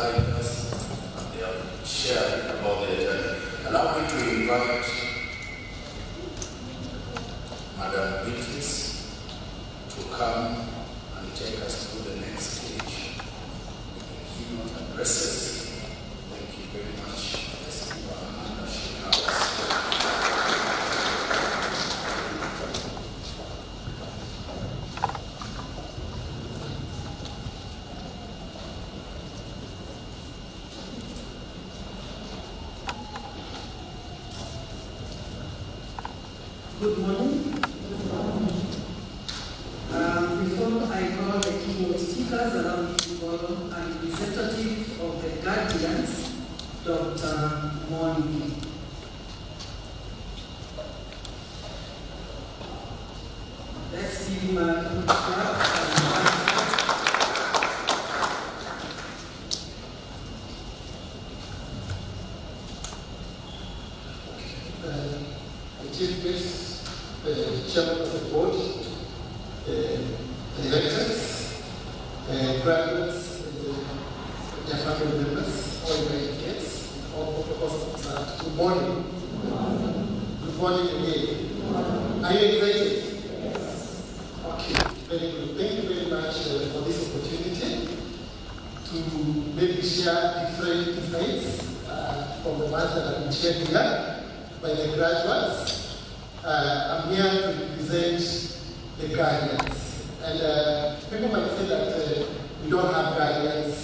guiding us and they have shared about their journey. Allow me to invite Madam Beatrice to come and take us through the next stage. Keynote addresses. Thank you very much. Let's give her a hand as she comes. Good morning. Before I call the keynote speakers, allow me to call a representative of the Guardians, Dr. Moni. Let's give him a good clap. Chief Guest, the Chairman of the Board, directors, graduates, their family members, all my guests, all protocols. Good morning. Good morning again. Are you excited? Yes. Okay, very good. Thank you very much for this opportunity to maybe share different insights from the ones that have been shared here by the graduates. I'm here to represent the Guardians. And people might say that we don't have Guardians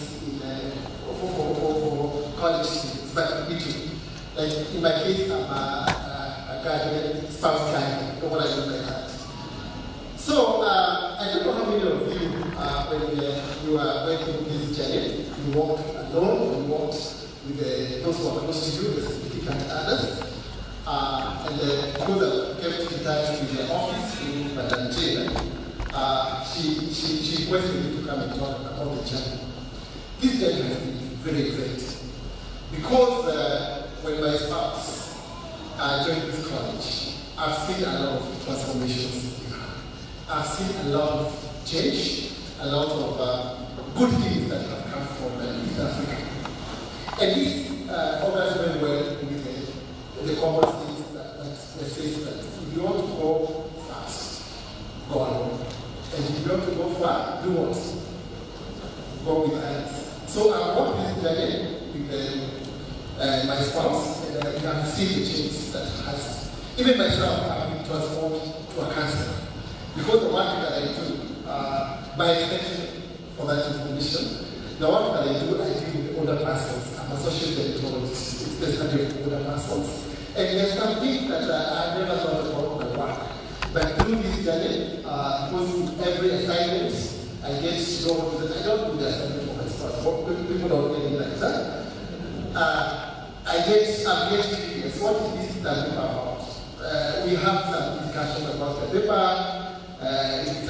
for college students, but we do. Like in my case, I'm a Guardian, spouse Guardian. You know what I mean by that. So, I don't know how many of you, when you are going through this journey, you walk alone, or you walk with those who are close to you, the significant others. And those that kept in touch with the office, Madam Jane, she requested me to come and talk about the journey. This journey has been very great because when my spouse joined this college, I've seen a lot of transformations. I've seen a lot of change, a lot of good things that have come from East Africa. And this augurs very well with the common things that says that if you want to go fast, go alone. And if you want to go far, do what? Go with others. So I walked this journey with my spouse, and I can see the change that has. Even myself, I've been transformed to a counselor. Because the work that I do, by extension for that information, the work that I do with older persons. I'm a social dermatologist. It's the study of older persons. And there's some things that I've never thought about my work. But through this journey, because every assignment, I get to know that I don't do the assignment for my spouse. People don't get it like that. I'm curious, what is this paper about? We have some discussion about the paper. It's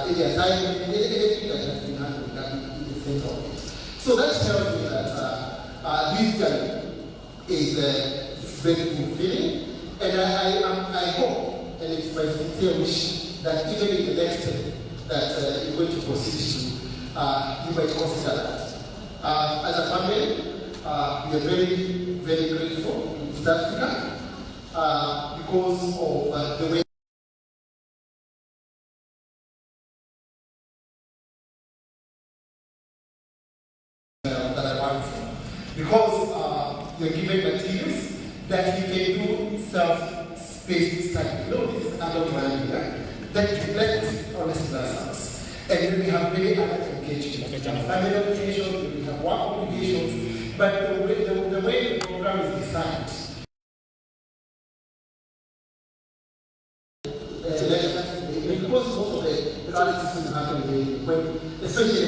any assignment, anything that has been happening in the center of it. So that tells me that this journey is very fulfilling, and I hope, and it's my sincere wish, that even in the next step that you're going to proceed to, you might consider that. As a family, we are very, very grateful in East Africa because of the way that I want for. Because you're given materials that you can do self-spaced study. You know, this is adult learning, right? That you let honest ourselves. And then we have many other engagements. We have family obligations, we have work obligations, but the way the program is designed, because most of the practices happen when, especially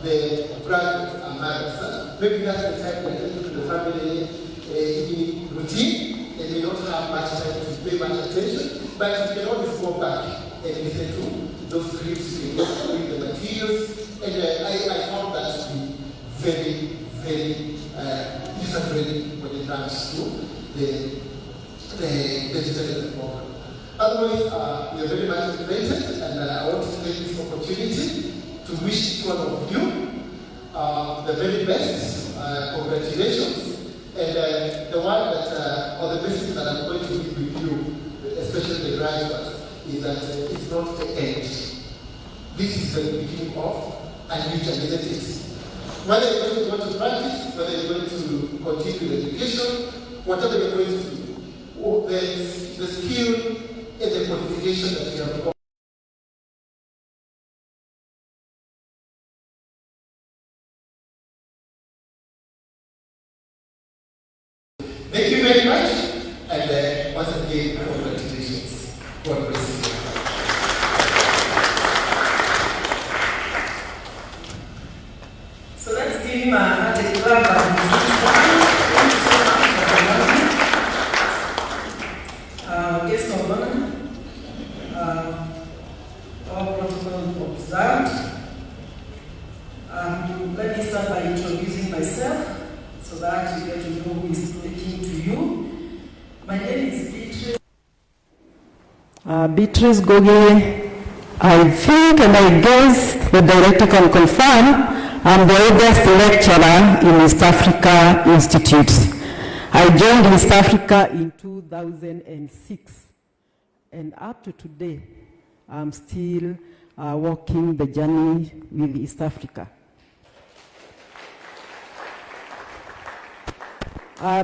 the graduates are married. Maybe that's the time that they the family routine, and they don't have much time to pay much attention, but you can always go back and listen to those scripts, you can read the materials, and I found that to be very, very user-friendly when it comes to the digital program. Otherwise, we are very much motivated, and I want to take this opportunity to wish each one of you the very best. Congratulations. And the one that, or the message that I'm going to leave with you, especially the graduates, is that it's not the end. This is the beginning of a new journey, isn't it? Whether you're going to go to practice, whether you're going to continue with education, whatever you're going to do, there's the skill and the qualification that you have got. Thank you very much, and once again, congratulations. God bless you. So let's give him a clap. Thank you so much for coming. Guest of honor, all protocols observed. Let me start by introducing myself, so that you get to know who is speaking to you. My name is Beatrice. Beatrice Goge. I think, and I guess the director can confirm, I'm the oldest lecturer in East Africa Institute. I joined East Africa in 2006, and up to today, I'm still walking the journey with East Africa.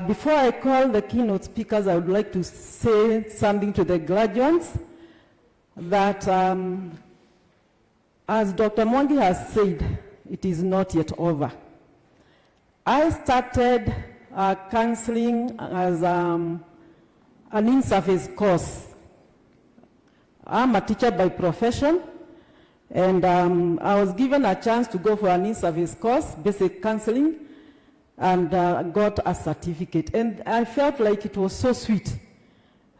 Before I call the keynote speakers, I would like to say something to the graduates that, as Dr. Mwangi has said, it is not yet over. I started counseling as an in-service course. I'm a teacher by profession, and I was given a chance to go for an in-service course, basic counseling, and got a certificate. And I felt like it was so sweet.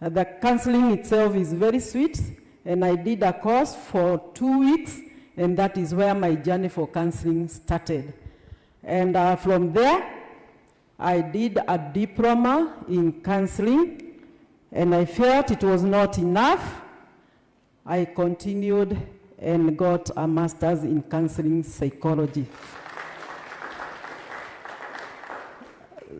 The counseling itself is very sweet, and I did a course for 2 weeks, and that is where my journey for counseling started. And from there, I did a diploma in counseling, and I felt it was not enough. I continued and got a master's in counseling psychology.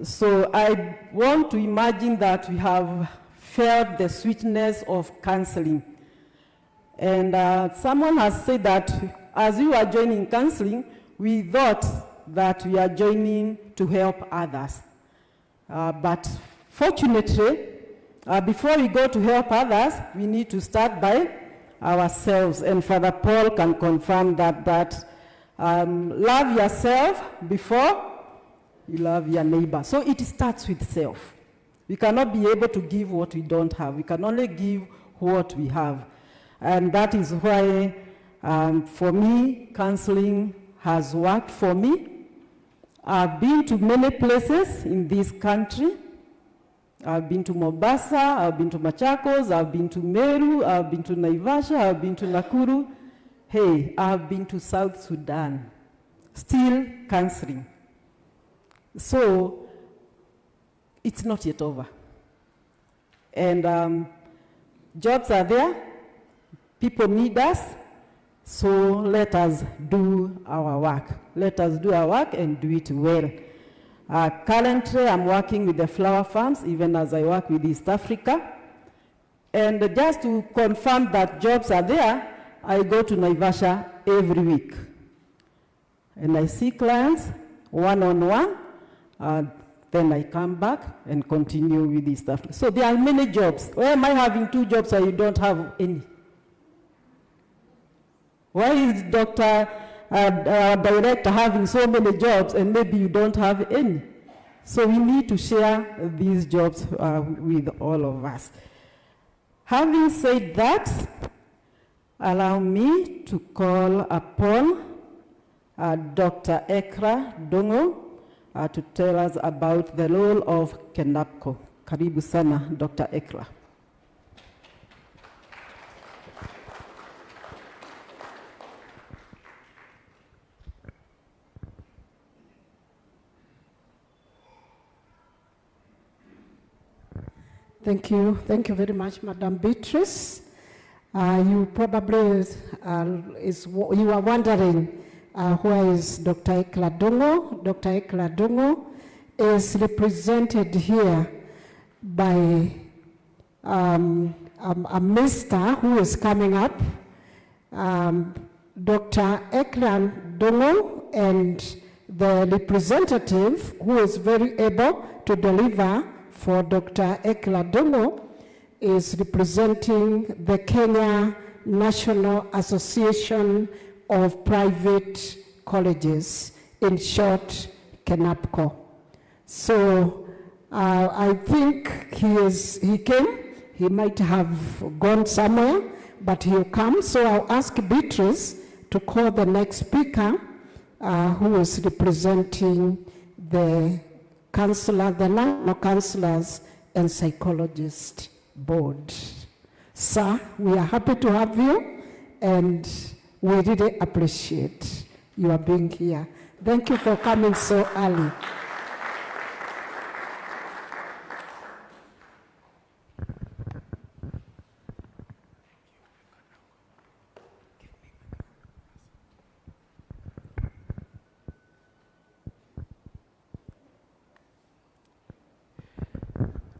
So I want to imagine that we have felt the sweetness of counseling. And someone has said that as we were joining counseling, we thought that we are joining to help others. But fortunately, before we go to help others, we need to start by ourselves. And Father Paul can confirm that love yourself before you love your neighbor. So it starts with self. We cannot be able to give what we don't have. We can only give what we have. And that is why, for me, counseling has worked for me. I've been to many places in this country. I've been to Mombasa, I've been to Machakos, I've been to Meru, I've been to Naivasha, I've been to Nakuru. Hey, I've been to South Sudan. Still counseling. So, it's not yet over. And jobs are there, people need us, so let us do our work. Let us do our work and do it well. Currently, I'm working with the flower farms, even as I work with East Africa. And just to confirm that jobs are there, I go to Naivasha every week. And I see clients one-on-one, then I come back and continue with East Africa. So there are many jobs. Why am I having 2 jobs and you don't have any? Why is Dr. Director having so many jobs and maybe you don't have any? So we need to share these jobs with all of us. Having said that, allow me to call upon Dr. Ekra Dongo to tell us about the role of KENAPCO. Karibu sana, Dr. Ekra. Thank you very much, Madam Beatrice. You probably you are wondering where is Dr. Ekla Dungo. Dr. Ekla Dungo is represented here by a minister who is coming up, Dr. Ekla Dungo, and the representative who is very able to deliver for Dr. Ekla Dungo is representing the Kenya National Association of Private Colleges, in short, KNAPCO. So I think he came. He might have gone somewhere, but he'll come. So I'll ask Beatrice to call the next speaker, who is representing the counselor, the National Counselors and Psychologists Board. Sir, we are happy to have you, and we really appreciate your being here. Thank you for coming so early.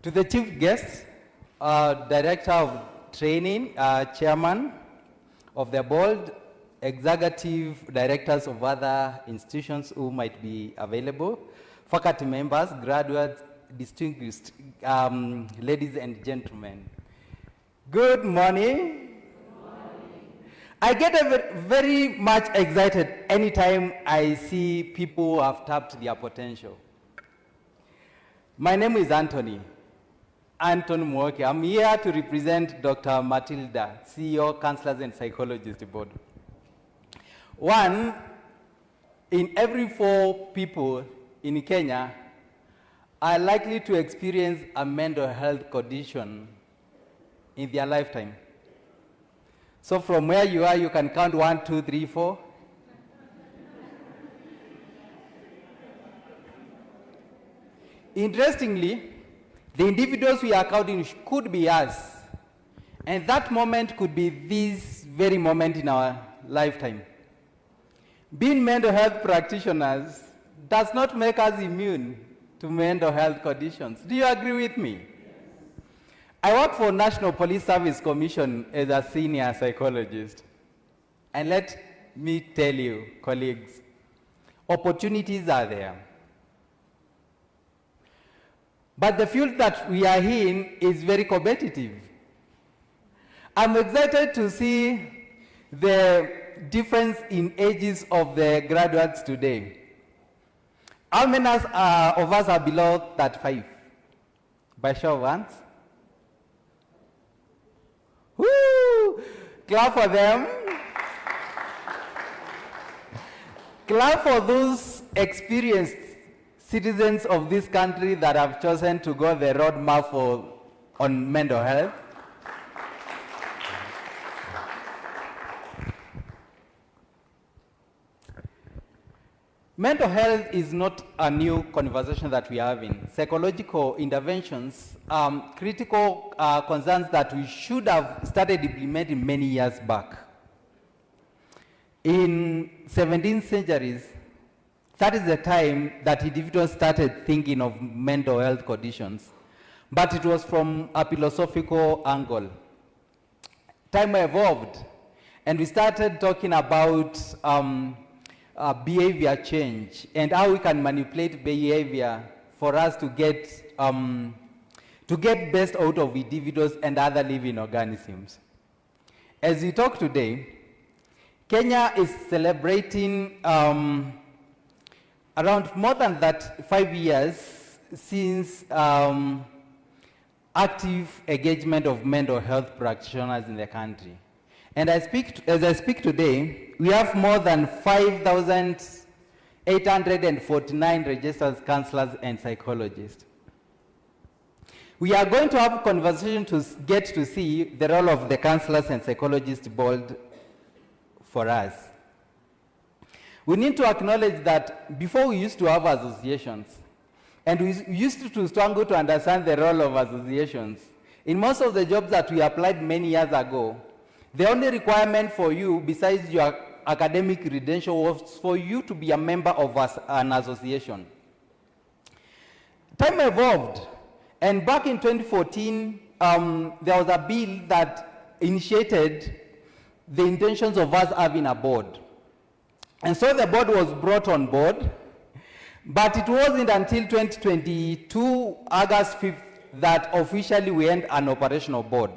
To the chief guest, Director of Training, Chairman of the board, executive directors of other institutions who might be available, faculty members, graduates, distinguished ladies and gentlemen. Good morning. I get very much excited anytime I see people who have tapped their potential. My name is Anthony Mwoke. I'm here to represent Dr. Matilda, CEO, Counselors and Psychologists Board. One in every 4 people in Kenya are likely to experience a mental health condition in their lifetime. So from where you are, you can count 1, 2, 3, 4. Interestingly, the individuals we are counting could be us. And that moment could be this very moment in our lifetime. Being mental health practitioners does not make us immune to mental health conditions. Do you agree with me? I work for National Police Service Commission as a senior psychologist. And let me tell you, colleagues, opportunities are there. But the field that we are in is very competitive. I'm excited to see the difference in ages of the graduates today. How many of us are below 35? By show of hands? Woo! Clap for them. Clap for those experienced citizens of this country that have chosen to go the roadmap on mental health. Mental health is not a new conversation that we are having. Psychological interventions, critical concerns that we should have started implementing many years back. In 17th centuries, that is the time that individuals started thinking of mental health conditions, but it was from a philosophical angle. Time evolved, and we started talking about behavior change and how we can manipulate behavior for us to get best out of individuals and other living organisms. As we talk today, Kenya is celebrating around more than 5 years since active engagement of mental health practitioners in the country. And as I speak today, we have more than 5,849 registered counselors and psychologists. We are going to have a conversation to get to see the role of the Counselors and Psychologists Board for us. We need to acknowledge that before we used to have associations, and we used to struggle to understand the role of associations. In most of the jobs that we applied many years ago, the only requirement for you, besides your academic credential was for you to be a member of an association. Time evolved, and back in 2014, there was a bill that initiated the intentions of us having a board. And so the board was brought on board, but it wasn't until 2022, August 5th, that officially we had an operational board.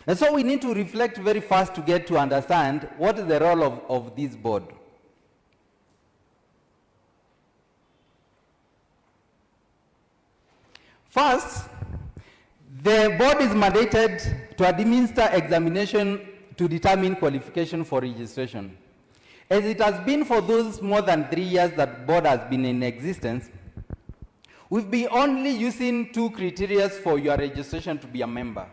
And so we need to reflect very fast to get to understand what is the role of this board. First, the board is mandated to administer examination to determine qualification for registration. As it has been for those more than 3 years that board has been in existence, we've been only using 2 criteria for your registration to be a member.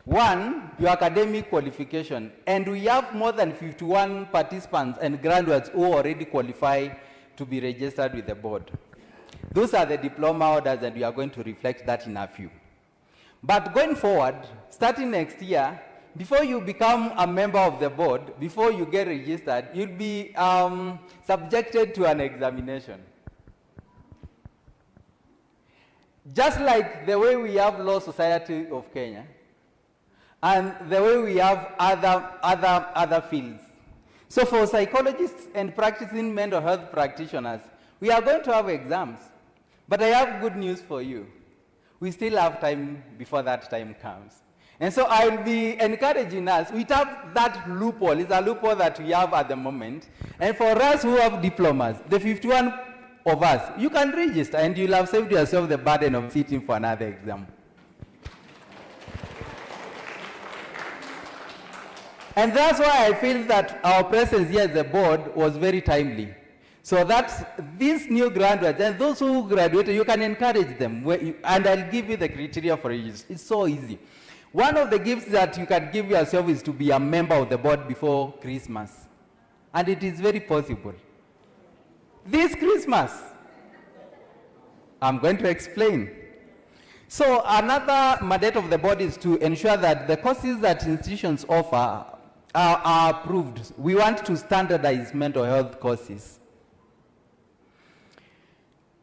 One, your academic qualification, and we have more than 51 participants and graduates who already qualify to be registered with the board. Those are the diploma orders, and we are going to reflect that in a few. But going forward, starting next year, before you become a member of the board, before you get registered, you'll be subjected to an examination. Just like the way we have Law Society of Kenya, and the way we have other fields. So for psychologists and practicing mental health practitioners, we are going to have exams. But I have good news for you. We still have time before that time comes. And so I'll be encouraging us. We have that loophole. It's a loophole that we have at the moment. And for us who have diplomas, the 51 of us, you can register and you'll have saved yourself the burden of sitting for another exam. And that's why I feel that our presence here at the board was very timely. So that these new graduates and those who graduated, you can encourage them. And I'll give you the criteria for it. It's so easy. One of the gifts that you can give yourself is to be a member of the board before Christmas. And it is very possible. This Christmas, I'm going to explain. So another mandate of the board is to ensure that the courses that institutions offer are approved. We want to standardize mental health courses.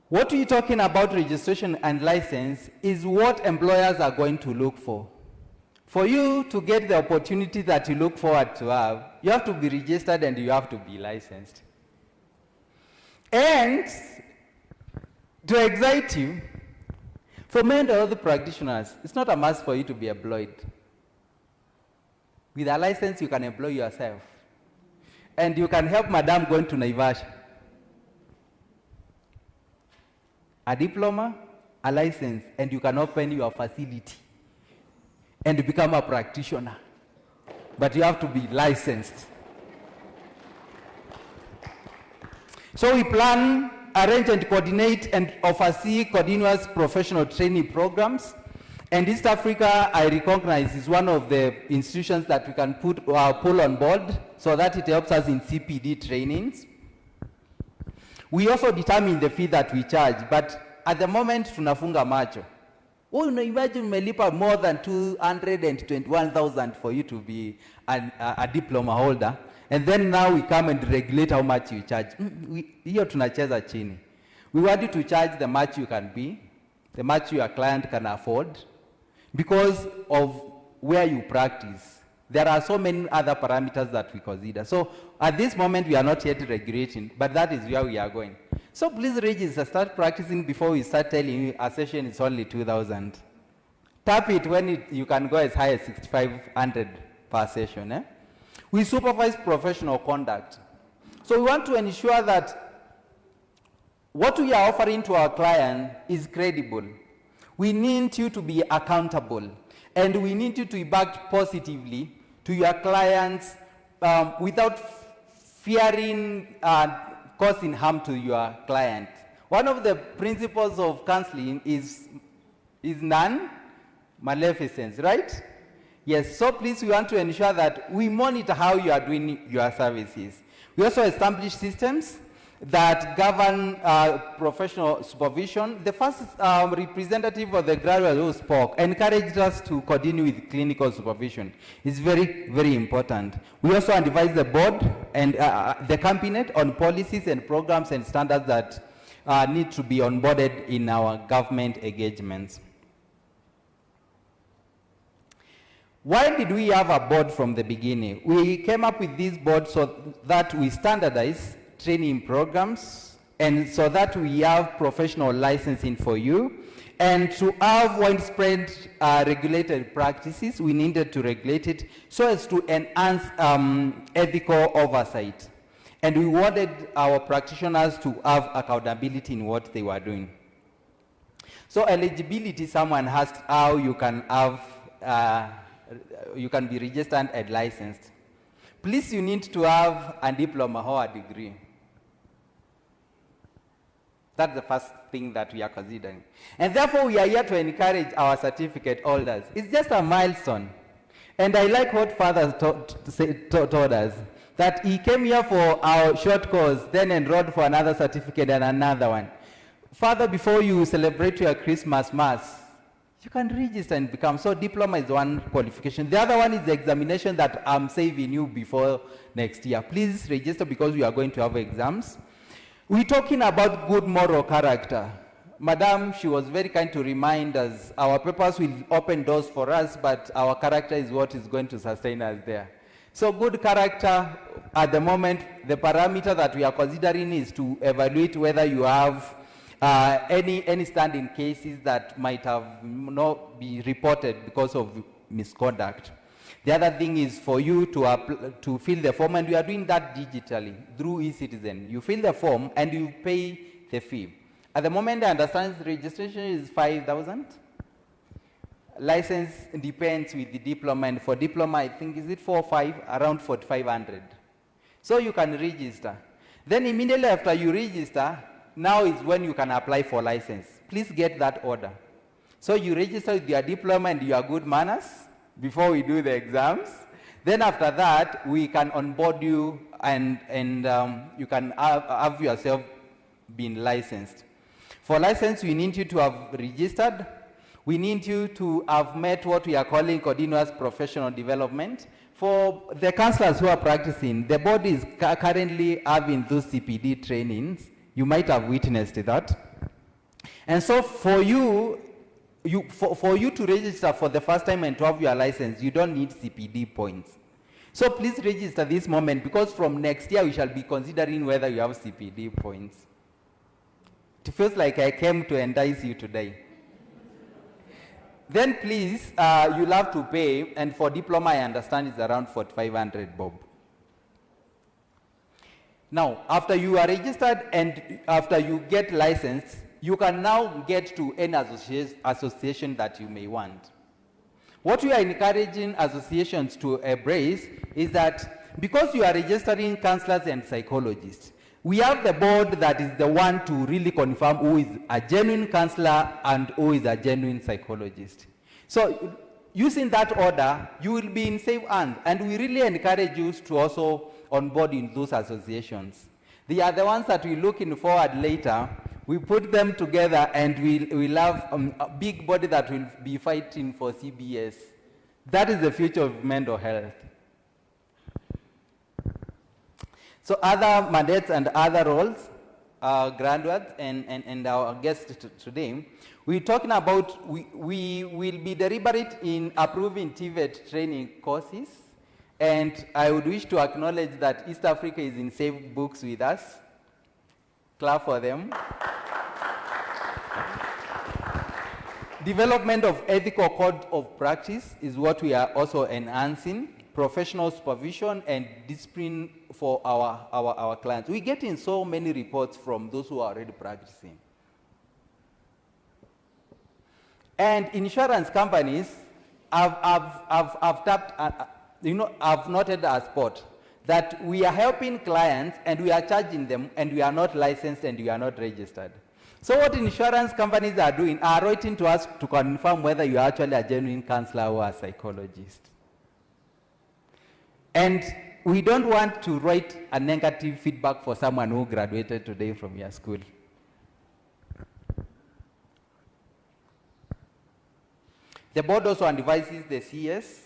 What we're talking about registration and license is what employers are going to look for. For you to get the opportunity that you look forward to have, you have to be registered and you have to be licensed. And to excite you, for mental health practitioners, it's not a must for you to be employed. With a license, you can employ yourself. And you can help Madam going to Naivasha. A diploma, a license, and you can open your facility and become a practitioner. But you have to be licensed. So we plan, arrange and coordinate and oversee continuous professional training programs. And East Africa, I recognize, is one of the institutions that we can pull on board so that it helps us in CPD trainings. We also determine the fee that we charge, but at the moment, tunafunga macho. Oh, imagine umelipa more than 221,000 for you to be a diploma holder. And then now we come and regulate how much you charge. Hiyo tunacheza chini. We want you to charge the much you can be, the much your client can afford, because of where you practice. There are so many other parameters that we consider. So at this moment, we are not yet regulating, but that is where we are going. So please register, start practicing before we start telling you a session is only 2,000. Tap it when you can go as high as 6,500 per session. Eh? We supervise professional conduct. So we want to ensure that what we are offering to our client is credible. We need you to be accountable, and we need you to impact positively to your clients without fearing causing harm to your client. One of the principles of counseling is non-maleficence, right? Yes, so please, we want to ensure that we monitor how you are doing your services. We also establish systems that govern professional supervision. The first representative of the graduate who spoke encouraged us to continue with clinical supervision. It's very, very important. We also advise the board and the cabinet on policies and programs and standards that need to be onboarded in our government engagements. Why did we have a board from the beginning? We came up with this board so that we standardize training programs and so that we have professional licensing for you. And to have widespread regulated practices, we needed to regulate it so as to enhance ethical oversight. And we wanted our practitioners to have accountability in what they were doing. So eligibility, someone asked how you can have, you can be registered and licensed. Please, you need to have a diploma or a degree. That's the first thing that we are considering. And therefore, we are here to encourage our certificate holders. It's just a milestone. And I like what Father told us, that he came here for our short course, then enrolled for another certificate and another one. Father, before you celebrate your Christmas Mass, you can register and become. So diploma is one qualification. The other one is the examination that I'm saving you before next year. Please register because we are going to have exams. We're talking about good moral character. Madam, she was very kind to remind us, our papers will open doors for us, but our character is what is going to sustain us there. So good character, at the moment, the parameter that we are considering is to evaluate whether you have any standing cases that might have not be reported because of misconduct. The other thing is for you to fill the form, and we are doing that digitally through eCitizen. You fill the form and you pay the fee. At the moment, I understand the registration is 5,000. License depends with the diploma, and for diploma, I think, is it 4 or 5? Around 4,500. So you can register. Then immediately after you register, now is when you can apply for license. Please get that order. So you register with your diploma and your good manners before we do the exams. Then after that, we can onboard you and you can have yourself been licensed. For license, we need you to have registered. We need you to have met what we are calling continuous professional development. For the counselors who are practicing, the board is currently having those CPD trainings. You might have witnessed that. And so for you to register for the first time and to have your license, you don't need CPD points. So please register this moment, because from next year we shall be considering whether you have CPD points. It feels like I came to entice you today. Then please, you'll have to pay, and for diploma I understand it's around 4,500 bob. Now, after you are registered and after you get licensed, you can now get to any association that you may want. What we are encouraging associations to embrace is that because you are registering counselors and psychologists, we have the board that is the one to really confirm who is a genuine counselor and who is a genuine psychologist. So using that order, you will be in safe hands, and we really encourage you to also onboard in those associations. They are the ones that we're looking forward later. We put them together and we'll have a big body that will be fighting for CBS. That is the future of mental health. So other mandates and other roles, graduates and our guests today, we're talking about, we will be deliberate in approving TVET training courses. And I would wish to acknowledge that East Africa is in safe books with us. Clap for them. Development of ethical code of practice is what we are also enhancing. Professional supervision and discipline for our clients. We get in so many reports from those who are already practicing. And insurance companies have tapped, I've noted a spot that we are helping clients and we are charging them and we are not licensed and we are not registered. So what insurance companies are doing are writing to us to confirm whether you are actually a genuine counselor or a psychologist. And we don't want to write a negative feedback for someone who graduated today from your school. The board also advises the CS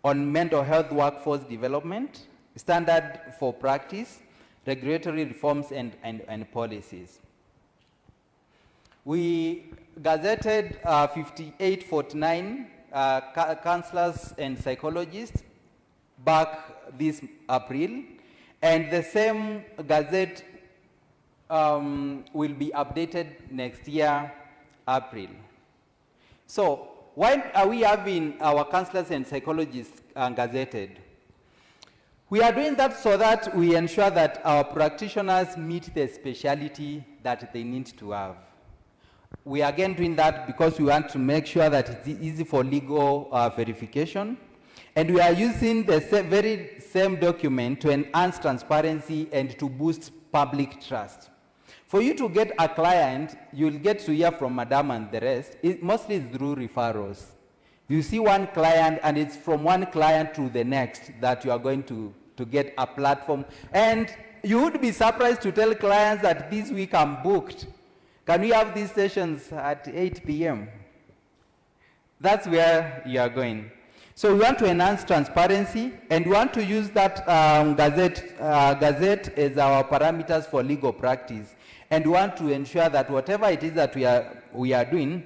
on mental health workforce development, standard for practice, regulatory reforms, and policies. We gazetted 5849 counselors and psychologists back this April, and the same gazette will be updated next year, April. So, why are we having our counselors and psychologists gazetted? We are doing that so that we ensure that our practitioners meet the speciality that they need to have. We are again doing that because we want to make sure that it's easy for legal verification. And we are using the very same document to enhance transparency and to boost public trust. For you to get a client, you'll get to hear from Madam and the rest. Mostly it's through referrals. You see one client, and it's from one client to the next that you are going to get a platform. And you would be surprised to tell clients that this week I'm booked. Can we have these sessions at 8 p.m.? That's where you are going. So we want to enhance transparency, and we want to use that gazette as our parameters for legal practice. And we want to ensure that whatever it is that we are doing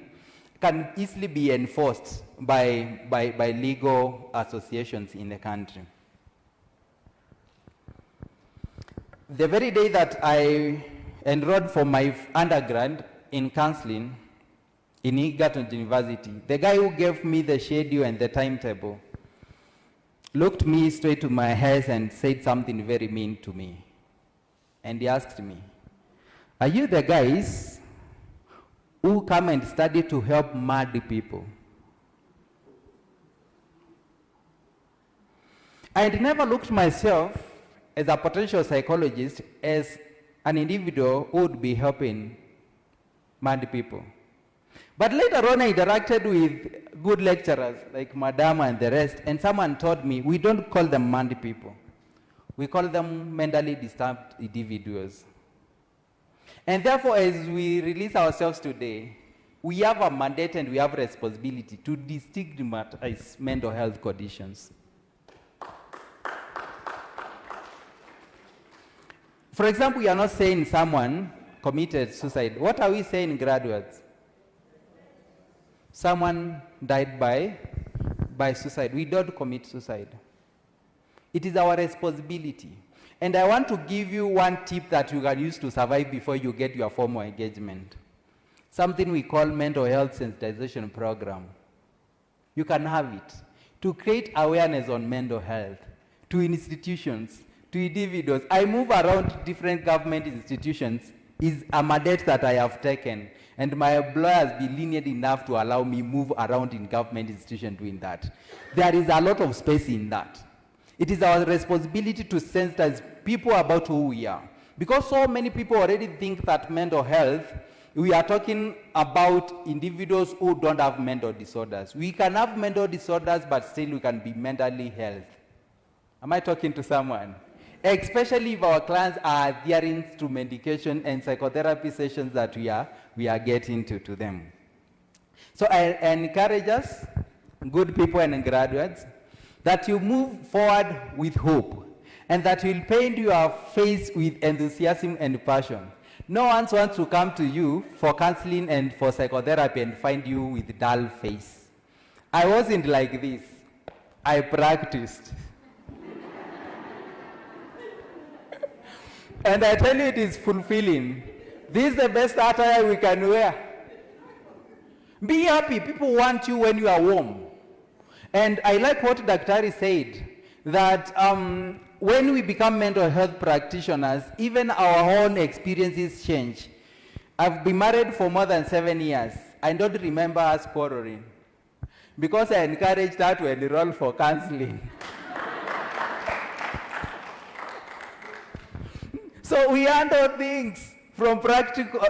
can easily be enforced by legal associations in the country. The very day that I enrolled for my undergrad in counseling in Egerton University, the guy who gave me the schedule and the timetable looked me straight to my eyes and said something very mean to me. And he asked me, "Are you the guys who come and study to help mad people?" I had never looked myself as a potential psychologist as an individual who would be helping mad people. But later on, I interacted with good lecturers like Madam and the rest, and someone told me, we don't call them mad people. We call them mentally disturbed individuals. And therefore, as we release ourselves today, we have a mandate and we have a responsibility to destigmatize mental health conditions. For example, we are not saying someone committed suicide. What are we saying, graduates? Someone died by suicide. We don't commit suicide. It is our responsibility. And I want to give you one tip that you can use to survive before you get your formal engagement. Something we call mental health sensitization program. You can have it to create awareness on mental health to institutions, to individuals. I move around different government institutions is a mandate that I have taken, and my employer has been lenient enough to allow me move around in government institutions doing that. There is a lot of space in that. It is our responsibility to sensitize people about who we are. Because so many people already think that mental health, we are talking about individuals who don't have mental disorders. We can have mental disorders, but still we can be mentally healthy. Am I talking to someone? Especially if our clients are adhering to medication and psychotherapy sessions that we are getting to them. So I encourage us, good people and graduates, that you move forward with hope, and that you'll paint your face with enthusiasm and passion. No one wants to come to you for counseling and for psychotherapy and find you with dull face. I wasn't like this. I practiced. And I tell you, it is fulfilling. This is the best attire we can wear. Be happy. People want you when you are warm. And I like what Daktari said, that when we become mental health practitioners, even our own experiences change. I've been married for more than 7 years. I don't remember us quarreling, because I encouraged her to enroll for counseling. So we handle things from practical,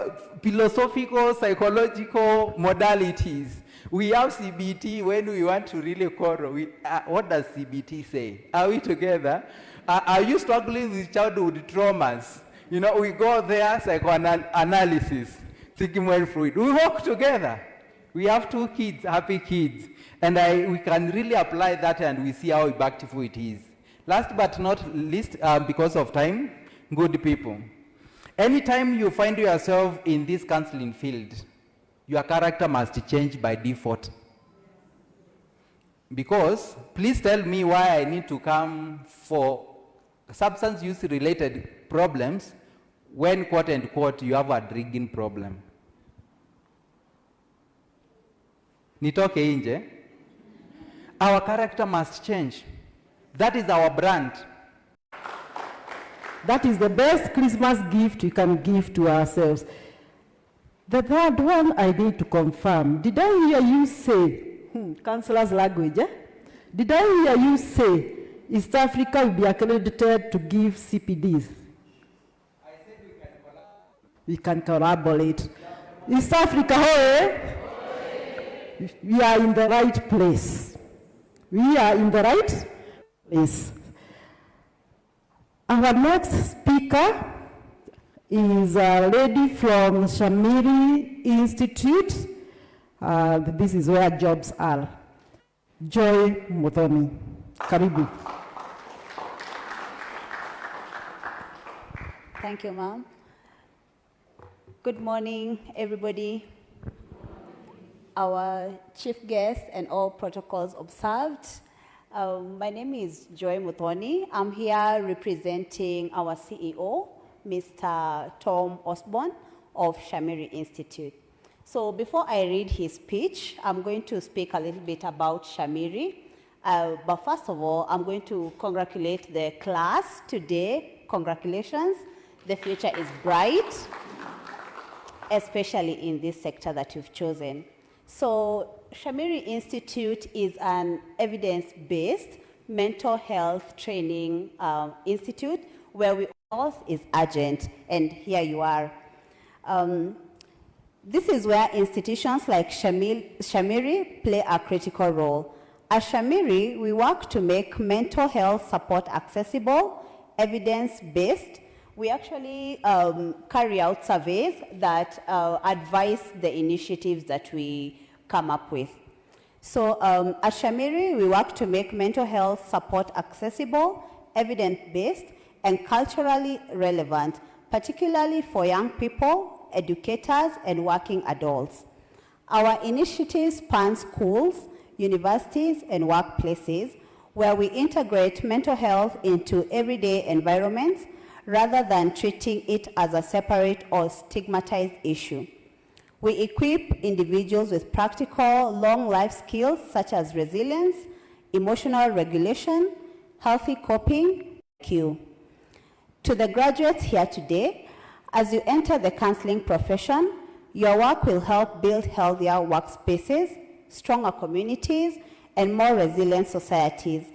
philosophical, psychological modalities. We have CBT when we want to really quarrel. What does CBT say? Are we together? Are you struggling with childhood traumas? You know, we go there, psychoanalysis, Sigmund Freud. We work together. We have 2 kids, happy kids. And we can really apply that and we see how effective it is. Last but not least, because of time, good people. Anytime you find yourself in this counseling field, your character must change by default. Because, please tell me why I need to come for substance use related problems when, quote unquote, you have a drinking problem. Nitoke inje. Our character must change. That is our brand. That is the best Christmas gift we can give to ourselves. The third one I need to confirm. Did I hear you say, counselor's language, eh? Did I hear you say East Africa will be accredited to give CPDs? I said we can collaborate. East Africa, we are in the right place. We are in the right place. Our next speaker is a lady from Shamiri Institute. This is where jobs are. Joy Muthoni. Karibu. Thank you, ma'am. Good morning, everybody. Our chief guest and all protocols observed. My name is Joy Muthoni. I'm here representing our CEO, Mr. Tom Osborne of Shamiri Institute. So before I read his speech, I'm going to speak a little bit about Shamiri. But first of all, I'm going to congratulate the class today. Congratulations. The future is bright, especially in this sector that you've chosen. So Shamiri Institute is an evidence-based mental health training institute where we all is urgent, and here you are. This is where institutions like Shamiri play a critical role. At Shamiri, we work to make mental health support accessible, evidence-based. We actually carry out surveys that advise the initiatives that we come up with. So at Shamiri, we work to make mental health support accessible, evidence-based, and culturally relevant, particularly for young people, educators, and working adults. Our initiative spans schools, universities, and workplaces, where we integrate mental health into everyday environments rather than treating it as a separate or stigmatized issue. We equip individuals with practical, long life skills such as resilience, emotional regulation, healthy coping, IQ. To the graduates here today, as you enter the counseling profession, your work will help build healthier workspaces, stronger communities, and more resilient societies.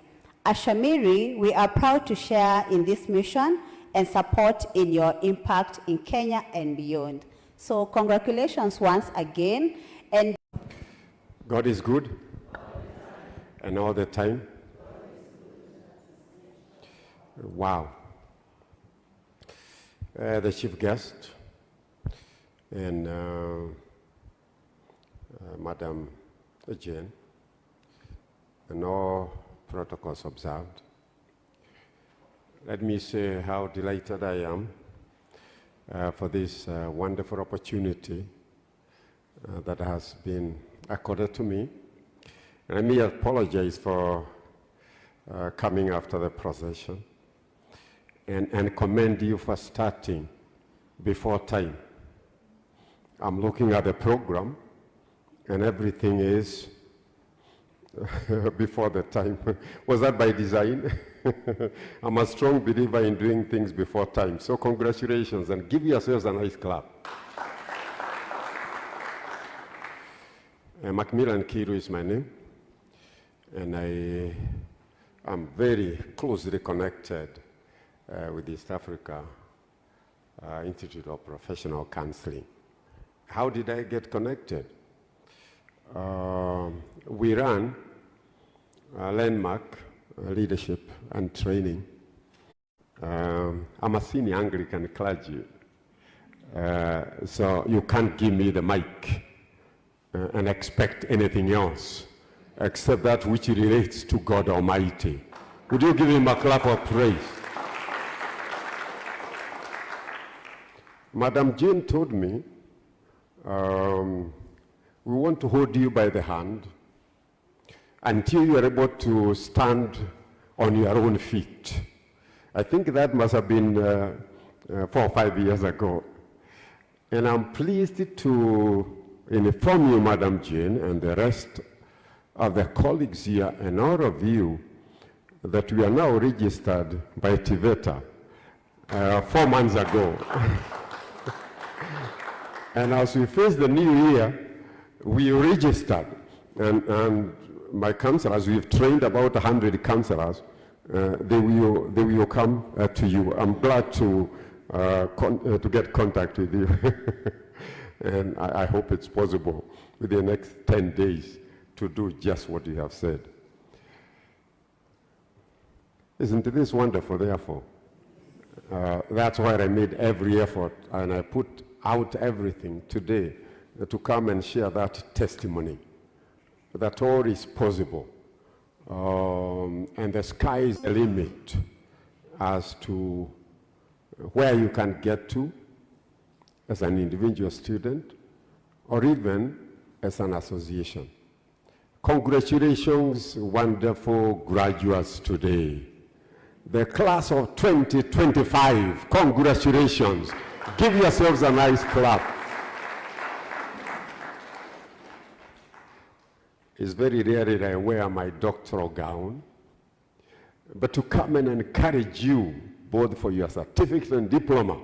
At Shamiri, we are proud to share in this mission and support in your impact in Kenya and beyond. So congratulations once again. And God is good, and all the time. Wow. The chief guest and Madam Jane, and all protocols observed. Let me say how delighted I am for this wonderful opportunity that has been accorded to me. And let me apologize for coming after the procession and commend you for starting before time. I'm looking at the program and everything is before the time. Was that by design? I'm a strong believer in doing things before time. So congratulations, and give yourselves a nice clap. Macmillan Kiru is my name, and I am very closely connected with East Africa Institute of Professional Counseling. How did I get connected? we run Landmark Leadership and Training. I'm a senior Anglican clergy, so you can't give me the mic and expect anything else except that which relates to God Almighty. Would you give him a clap of praise? Madam Jane told me, we want to hold you by the hand until you are able to stand on your own feet. I think that must have been 4 or 5 years ago. And I'm pleased to inform you, Madam Jane, and the rest of the colleagues here and all of you that we are now registered by TVETA 4 months ago. And as we face the new year, we registered. And my counselors, we've trained about 100 counselors. They will come to you. I'm glad to get contact with you. And I hope it's possible within the next 10 days to do just what you have said. Isn't this wonderful, therefore? That's why I made every effort, and I put out everything today to come and share that testimony, that all is possible. And the sky is the limit as to where you can get to as an individual student or even as an association. Congratulations, wonderful graduates today. The class of 2025, congratulations. Give yourselves a nice clap. It's very rare that I wear my doctoral gown, but to come and encourage you, both for your certificate and diploma,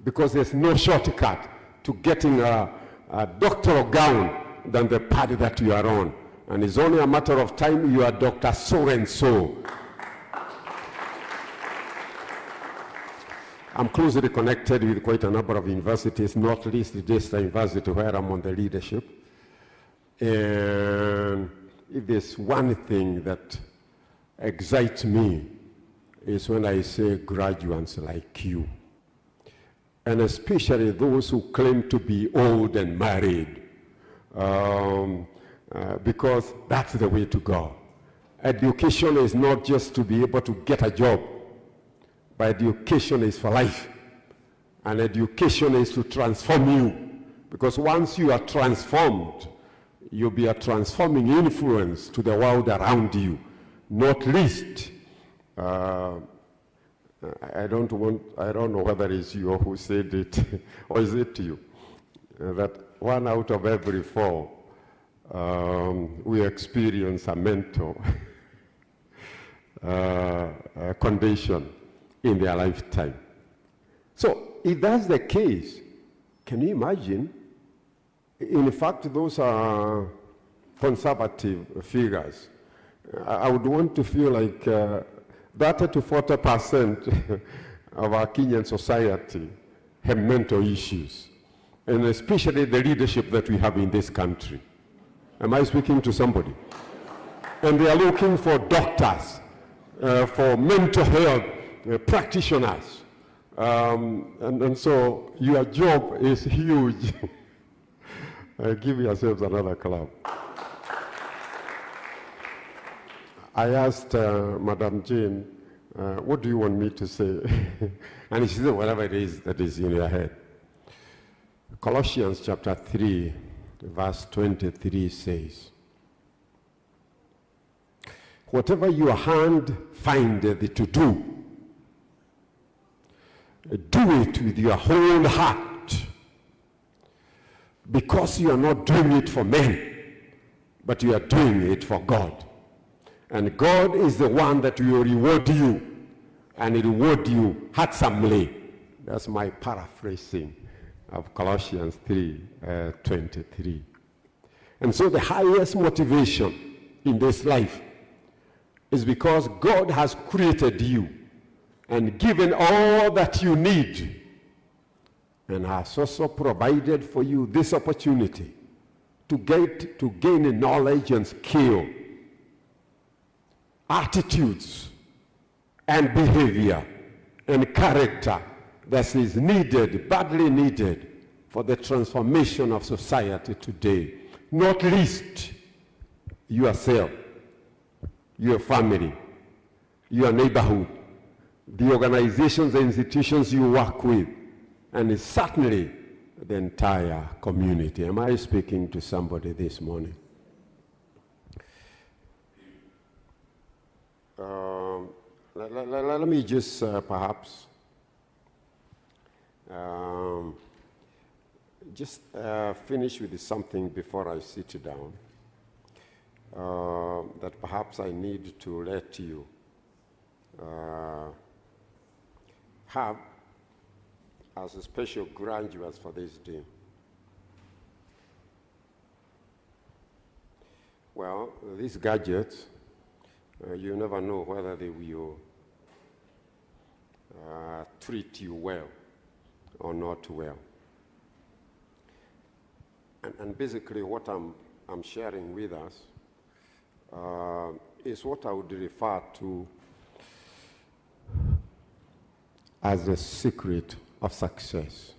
because there's no shortcut to getting a doctoral gown than the party that you are on. And it's only a matter of time you are Dr. So-and-so. I'm closely connected with quite a number of universities, not least the Daystar University, where I'm on the leadership. And if there's one thing that excites me is when I say graduates like you, and especially those who claim to be old and married, because that's the way to go. Education is not just to be able to get a job, but education is for life. And education is to transform you, because once you are transformed, you'll be a transforming influence to the world around you. Not least, I don't know whether it's you who said it, or is it you, that 1 out of every 4 we experience a mental condition in their lifetime. So if that's the case, can you imagine? In fact, those are conservative figures. I would want to feel like 30 to 40% of our Kenyan society have mental issues, and especially the leadership that we have in this country. Am I speaking to somebody? And they are looking for doctors, for mental health practitioners. And so your job is huge. Give yourselves another clap. I asked Madam Jane, what do you want me to say? And she said, whatever it is that is in your head. Colossians chapter 3, verse 23 says, whatever your hand findeth to do, do it with your whole heart, because you are not doing it for men, but you are doing it for God. And God is the one that will reward you, and reward you handsomely. That's my paraphrasing of Colossians 3:23. And so the highest motivation in this life is because God has created you and given all that you need, and has also provided for you this opportunity to gain knowledge and skill, attitudes and behavior and character that is needed, badly needed, for the transformation of society today. Not least yourself, your family, your neighborhood, the organizations and institutions you work with, and certainly the entire community. Am I speaking to somebody this morning? Let me just perhaps finish with something before I sit down that perhaps I need to let you have as a special graduates for this day. Well, these gadgets, you never know whether they will treat you well or not well. And basically what I'm sharing with us is what I would refer to as the secret of success.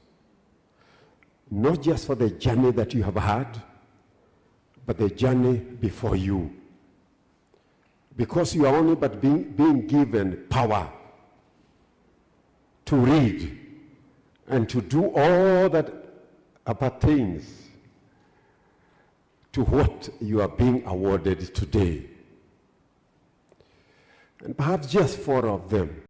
Not just for the journey that you have had, but the journey before you. Because you are only but being given power to read and to do all that appertains to what you are being awarded today. And perhaps just 4 of them